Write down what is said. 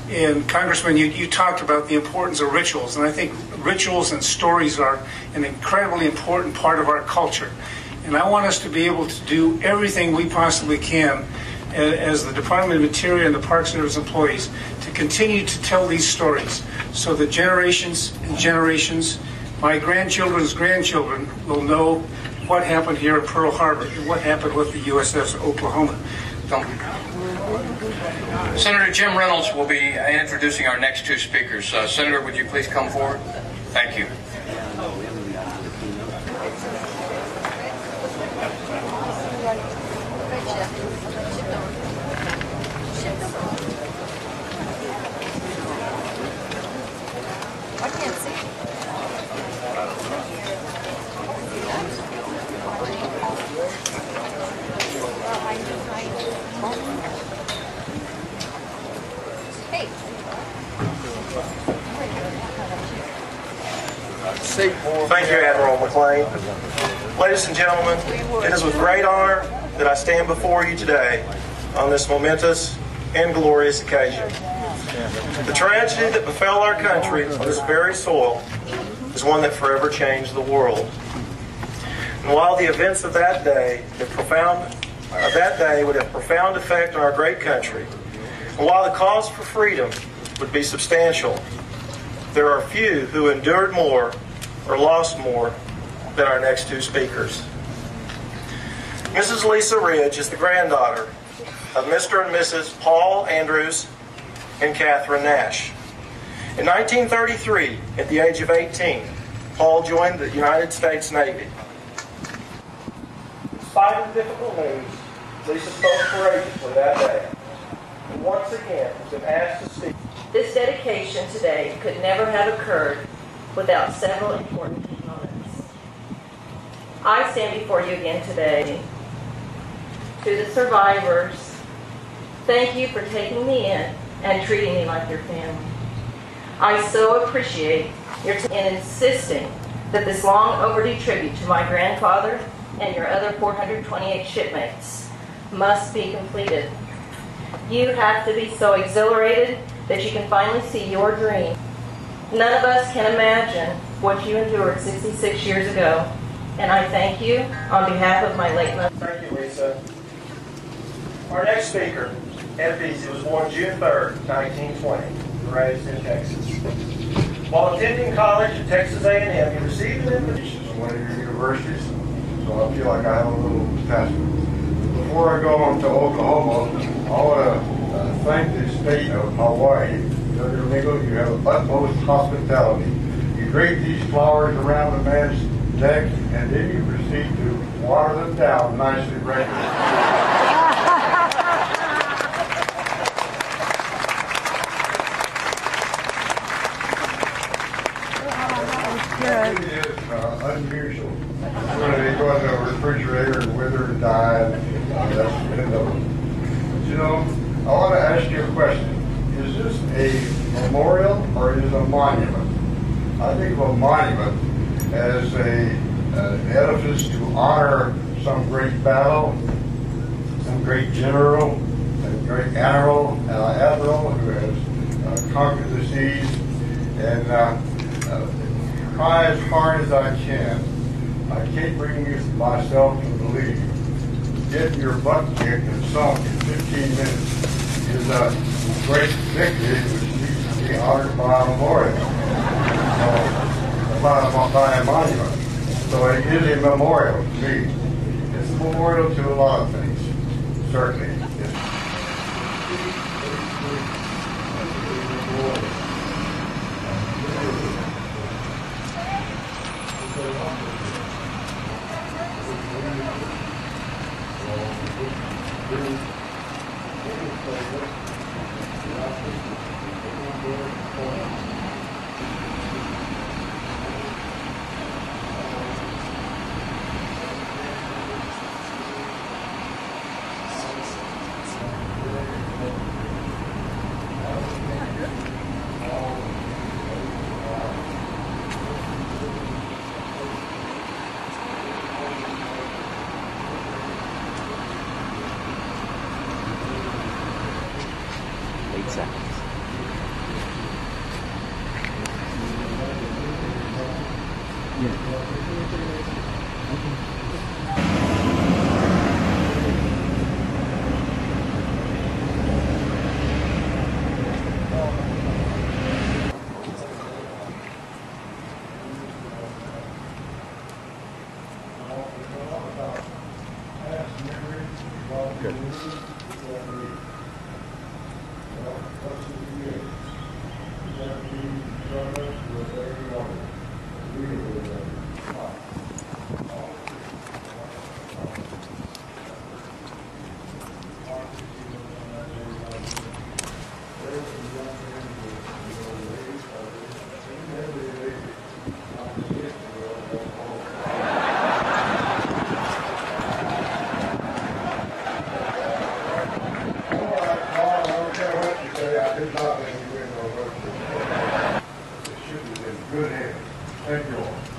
And Congressman, you talked about the importance of rituals, and I think rituals and stories are an incredibly important part of our culture. And I want us to be able to do everything we possibly can as the Department of Interior and the Park Service employees to continue to tell these stories so that generations and generations, my grandchildren's grandchildren, will know what happened here at Pearl Harbor and what happened with the USS Oklahoma. Senator Jim Reynolds will be introducing our next two speakers. Senator, would you please come forward? Thank you. I can't see. Thank you, Admiral McLean. Ladies and gentlemen, it is with great honor that I stand before you today on this momentous and glorious occasion. The tragedy that befell our country on this very soil is one that forever changed the world. And while the events of that day would have profound effect on our great country, and while the cause for freedom would be substantial, there are few who endured more or lost more than our next two speakers. Mrs. Lisa Ridge is the granddaughter of Mr. and Mrs. Paul Andrews and Catherine Nash. In 1933, at the age of 18, Paul joined the United States Navy. In spite of the difficult news, Lisa spoke courageously that day, and once again has been asked to speak. This dedication today could never have occurred without several important components. I stand before you again today. To the survivors, thank you for taking me in and treating me like your family. I so appreciate your in insisting that this long overdue tribute to my grandfather and your other 428 shipmates must be completed. You have to be so exhilarated that you can finally see your dream. None of us can imagine what you endured 66 years ago, and I thank you on behalf of my late mother. Thank you, Lisa. Our next speaker, Ed Beasy, was born June 3rd, 1920, and raised in Texas. While attending college at Texas A&M, he received an invitation from one of your universities, so I feel like I have a little attachment. Before I go on to Oklahoma, I want to thank the state of Hawaii. Governor Legal, you have utmost hospitality. You drape these flowers around the man's neck, and then you proceed to water them down nicely regularly. It is unusual. When they go in the refrigerator and wither and die, that's been the. You know, I want to ask you a question. Is this a memorial or is it a monument? I think of a monument as an edifice to honor some great battle, some great general, a great admiral who has conquered the seas, and try as hard as I can. I can't bring myself to believe getting your butt kicked and sunk in 15 minutes is a great victory which needs to be honored by a memorial, by a monument. So it is a memorial to me. It's a memorial to a lot of things, certainly. Good hands. Thank you all.